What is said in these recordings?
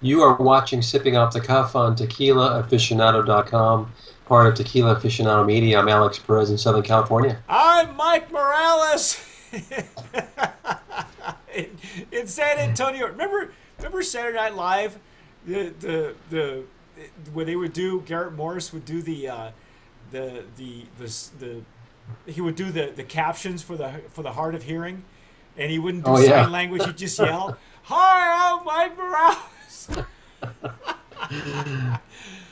You are watching Sipping Off the Cuff on TequilaAficionado.com, part of Tequila Aficionado Media. I'm Alex Perez in Southern California. I'm Mike Morales in, in San Antonio. Remember Saturday Night Live, the when they would do Garrett Morris would do the he would do the captions for the hard of hearing, and he wouldn't do Oh, sign yeah. language. He'd just yell, "Hi, I'm Mike Morales."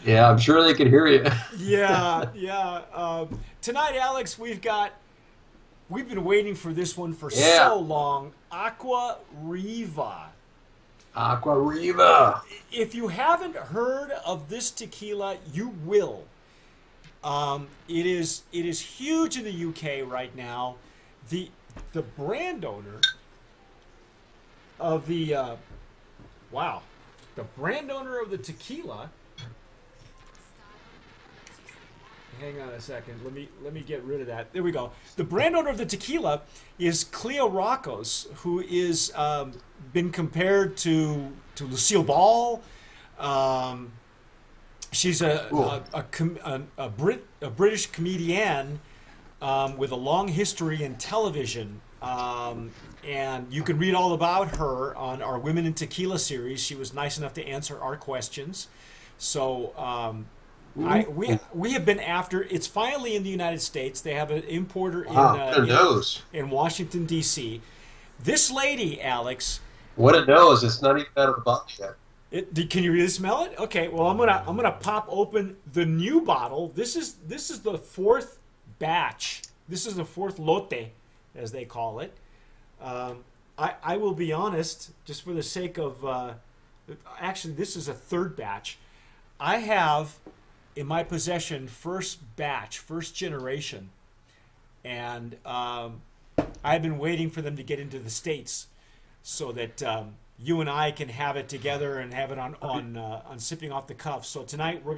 Yeah, I'm sure they could hear you. Yeah, yeah. Tonight, Alex, we've been waiting for this one for Yeah. so long. AquaRiva. AquaRiva. If you haven't heard of this tequila, you will. It is huge in the UK right now. The brand owner of wow, the brand owner of the tequila. Hang on a second. Let me get rid of that. There we go. The brand owner of the tequila is Cleo Rocos, who is been compared to Lucille Ball. She's Cool. a British comedian with a long history in television. And you can read all about her on our Women in Tequila series. She was nice enough to answer our questions. So we have been after. It's finally in the United States. They have an importer Wow, what a nose. in Washington D.C. This lady, Alex, What a nose. It's not even out of the box yet. can you really smell it? Okay, well I'm gonna pop open the new bottle. This is the fourth batch. This is the fourth lote, as they call it. I will be honest, just for the sake of actually this is a third batch. I have in my possession first batch, first generation, and I've been waiting for them to get into the States so that you and I can have it together and have it on sipping off the cuff. So tonight Well,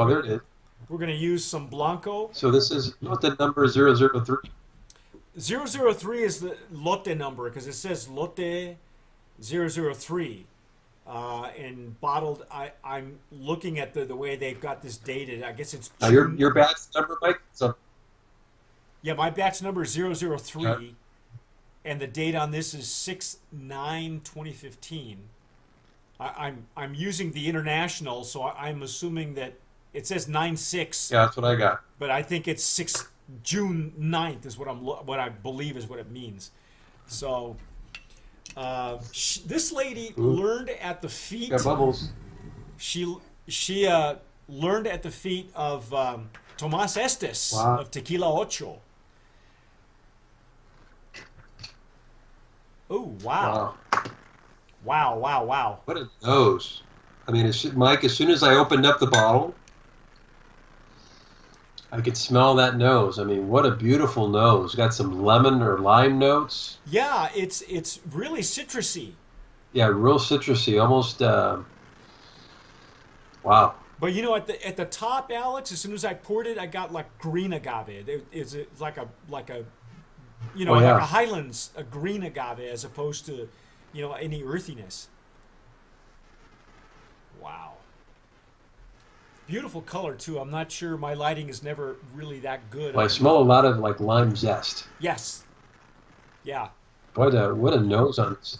there it is. we're gonna use some Blanco. So this is what the number 003. 003 is the lote number because it says lote 003. And bottled, I'm looking at the way they've got this dated. I guess it's Now, your June. your batch number, Mike? So, Yeah, my batch number is okay. 003, and the date on this is 6/9/2015. I'm using the international, so I'm assuming that it says 9/6, Yeah, that's what I got. but I think it's 6 June 9th is what I believe is what it means. So this lady Ooh, learned at the got feet. bubbles. She learned at the feet of Tomas Estes Wow. of Tequila Ocho. Oh wow, Wow. wow, wow, wow! What a nose. I mean, Mike, as soon as I opened up the bottle, I could smell that nose. I mean, what a beautiful nose. Got some lemon or lime notes. Yeah, it's really citrusy. Yeah, real citrusy, almost, wow. But at the top, Alex, as soon as I poured it, I got like green agave. It's like a Oh, like a yeah. Highlands, a green agave as opposed to any earthiness. Wow. Beautiful color too. I'm not sure my lighting is never really that good Well, I on. smell a lot of, like, lime zest. Yes. Yeah. What a nose on this.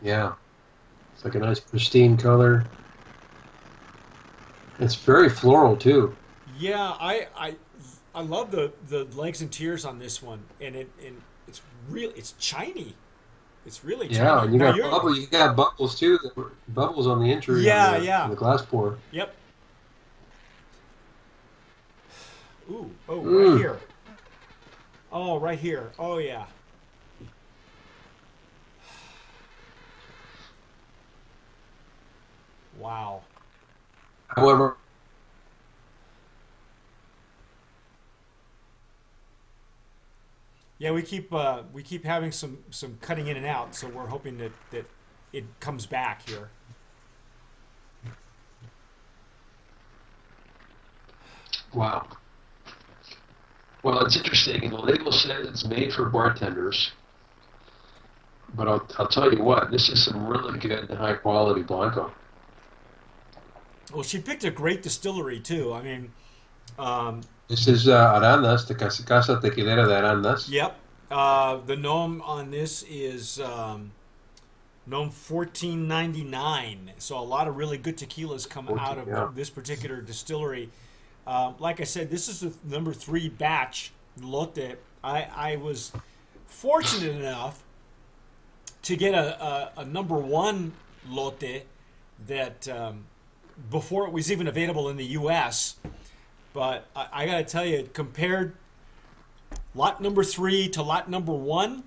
Yeah. It's like a nice pristine color. It's very floral, too. Yeah. I love the legs and tears on this one, and it's shiny. It's really Yeah, shiny. and you Now got you're. bubbles. You got bubbles too. Bubbles on the entry Yeah. on Yeah. the glass pour. Yep. Ooh. Oh, right Mm. here. Oh, right here. Oh yeah. Wow. However, Yeah, we keep having some cutting in and out, so we're hoping that it comes back here. wow. Well, it's interesting. The label says it's made for bartenders, But I'll tell you what, this is some really good high quality Blanco. Well, she picked a great distillery too. I mean, um, This is Arandas, the Casa Tequilera de Arandas. yep. The gnome on this is gnome 1499. So a lot of really good tequilas come 14, out of yeah. this particular distillery. Like I said, this is the number 3 batch lote. I was fortunate enough to get a number 1 lote that before it was even available in the U.S. But I got to tell you, compared lot number 3 to lot number 1,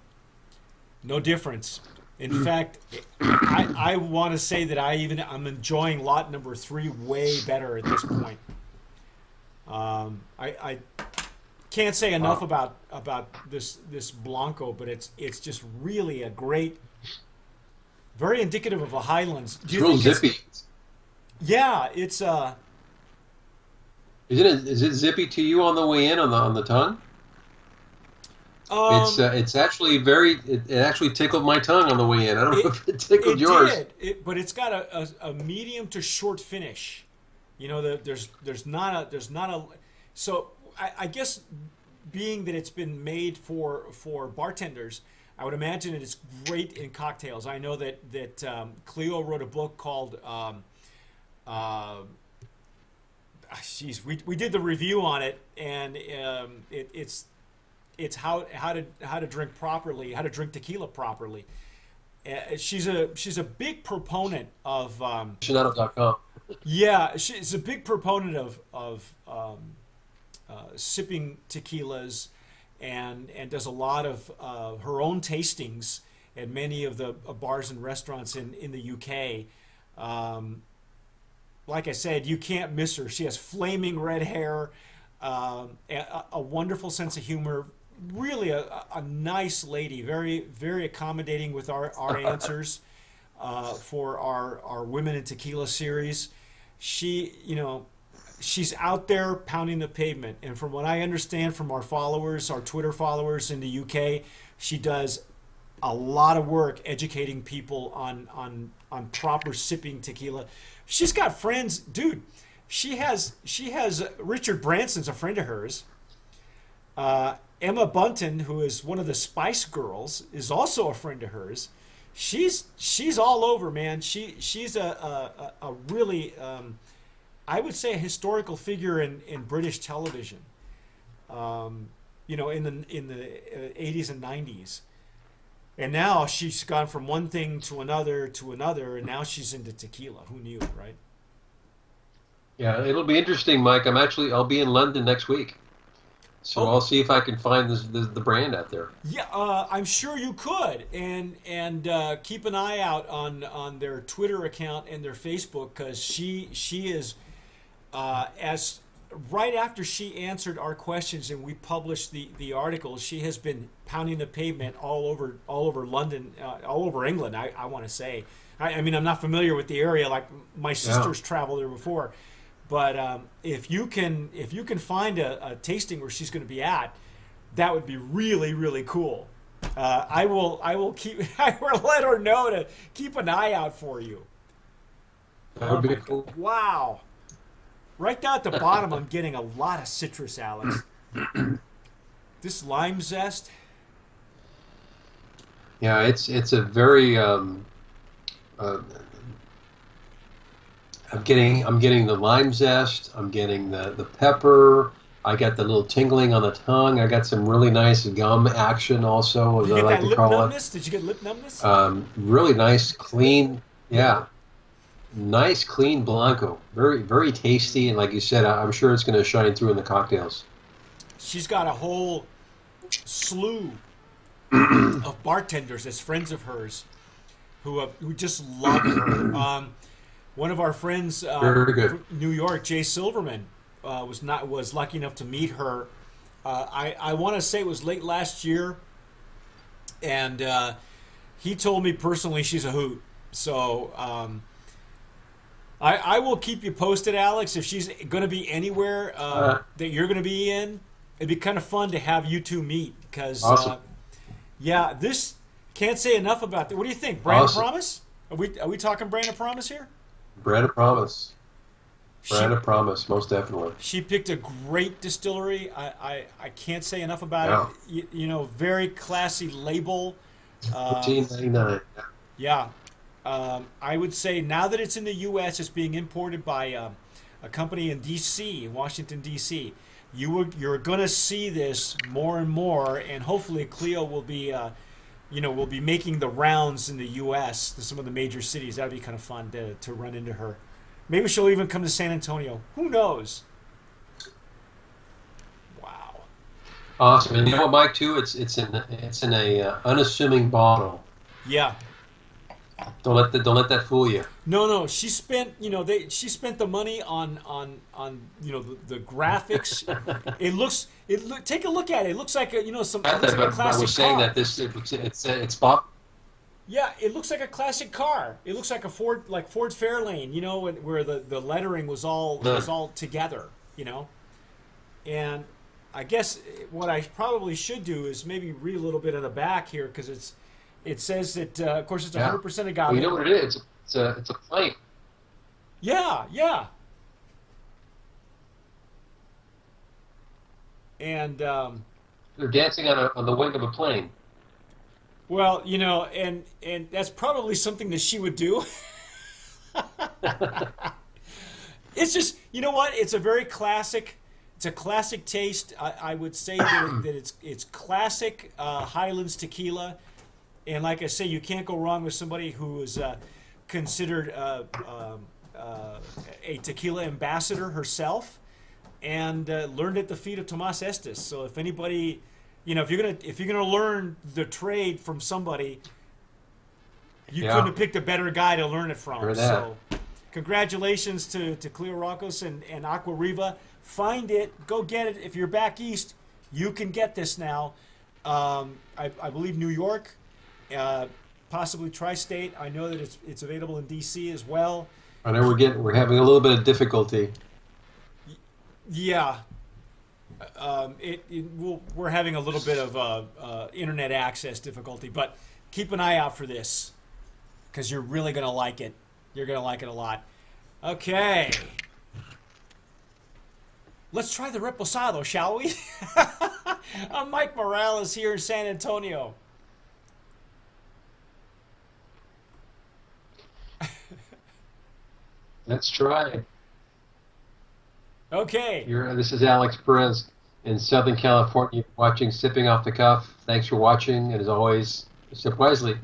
no difference. In fact, I want to say that I'm enjoying lot number 3 way better at this point. I can't say enough about this Blanco, but it's just really a great, very indicative of a Highlands. It's real zippy. Yeah, it's Is it zippy to you on the way in on the tongue? It's actually it actually tickled my tongue on the way in. I don't know if it tickled yours. But it's got a medium to short finish. You know, there's not a so I guess being that it's been made for bartenders, I would imagine it is great in cocktails. I know that Cleo wrote a book called we did the review on it, and it's how to drink properly, how to drink tequila properly. She's a big proponent of Aficionado.com. yeah, she's a big proponent of sipping tequilas, and does a lot of her own tastings at many of the bars and restaurants in the UK. Like I said, you can't miss her. She has flaming red hair, a wonderful sense of humor, really a nice lady, very, very accommodating with our answers for our Women in Tequila series. She's out there pounding the pavement. And from what I understand from our followers, our Twitter followers in the UK, she does a lot of work educating people on proper sipping tequila. She's got friends, dude. She has Richard Branson's a friend of hers. Emma Bunton, who is one of the Spice Girls, is also a friend of hers. She's all over, man. She's a really I would say a historical figure in British television. In the 80s and 90s. And now she's gone from one thing to another, and now she's into tequila. Who knew, right? Yeah, it'll be interesting, Mike. I'll be in London next week, so I'll see if I can find the brand out there. Yeah, I'm sure you could, and keep an eye out on their Twitter account and their Facebook, because she is as right after she answered our questions and we published the article, she has been pounding the pavement all over London, all over England. I want to say. I mean, I'm not familiar with the area. Like my sisters traveled there before, but if you can find a tasting where she's going to be at, that would be really, really cool. I will let her know to keep an eye out for you. That would be cool. Wow. Right down at the bottom, I'm getting a lot of citrus, Alex. This lime zest. Yeah, it's a very I'm getting the lime zest. I'm getting the pepper. I got the little tingling on the tongue. I got some really nice gum action also, as I like to call it. Did you get lip numbness? Really nice, clean. Yeah. Nice, clean Blanco. Very, very tasty, and like you said, I'm sure it's going to shine through in the cocktails. She's got a whole slew of bartenders as friends of hers who just love her. One of our friends from New York, Jay Silverman, was lucky enough to meet her. I want to say it was late last year, and he told me personally she's a hoot. So. I will keep you posted, Alex. If she's going to be anywhere that you're going to be in, it'd be kind of fun to have you two meet. Because, awesome. yeah, this Can't say enough about that. What do you think? Brand of Awesome. promise? Are we talking brand of promise here? Brand of promise. She Brand of promise, most definitely. she picked a great distillery. I can't say enough about Yeah. it. Very classy label. Um, 14.99. yeah, I would say now that it's in the U.S., it's being imported by a company in D.C., Washington D.C. You're going to see this more and more, and hopefully Cleo will be making the rounds in the U.S. to some of the major cities. That'd be kind of fun to run into her. Maybe she'll even come to San Antonio. Who knows? Wow. Awesome. And you know what, Mike? Too, it's in a unassuming bottle. Yeah. Don't let that fool you. No. She spent she spent the money on the graphics. Take a look at it. It looks like it looks like a But we're classic saying car. that it's Bob. Yeah, it looks like a classic car. It looks like a Ford Fairlane, where the lettering was all together, And I guess what I probably should do is maybe read a little bit of the back here because it says that of course it's 100% agave. Well, you know what it is? It's a plane. Yeah. And They're dancing on the wing of a plane. well, and that's probably something that she would do. It's just, you know what? It's a very classic. It's a classic taste. I would say that it's classic Highlands tequila, and like I say, you can't go wrong with somebody who is considered a tequila ambassador herself, and learned at the feet of Tomas Estes. So if anybody, if you're gonna learn the trade from somebody, you couldn't have picked a better guy to learn it from. Heard that. So congratulations to Cleo Rocos and AquaRiva. Find it, go get it. If you're back east, you can get this now. I believe New York, possibly tri-state. I know that it's available in DC as well. I know we're having a little bit of difficulty. Yeah, we're having a little bit of internet access difficulty, but keep an eye out for this because you're really gonna like it. You're gonna like it a lot. Okay, let's try the reposado, shall we? I'm Mike Morales here in San Antonio. Let's try. Okay. This is Alex Perez in Southern California watching Sipping Off the Cuff. Thanks for watching, and as always, sip wisely.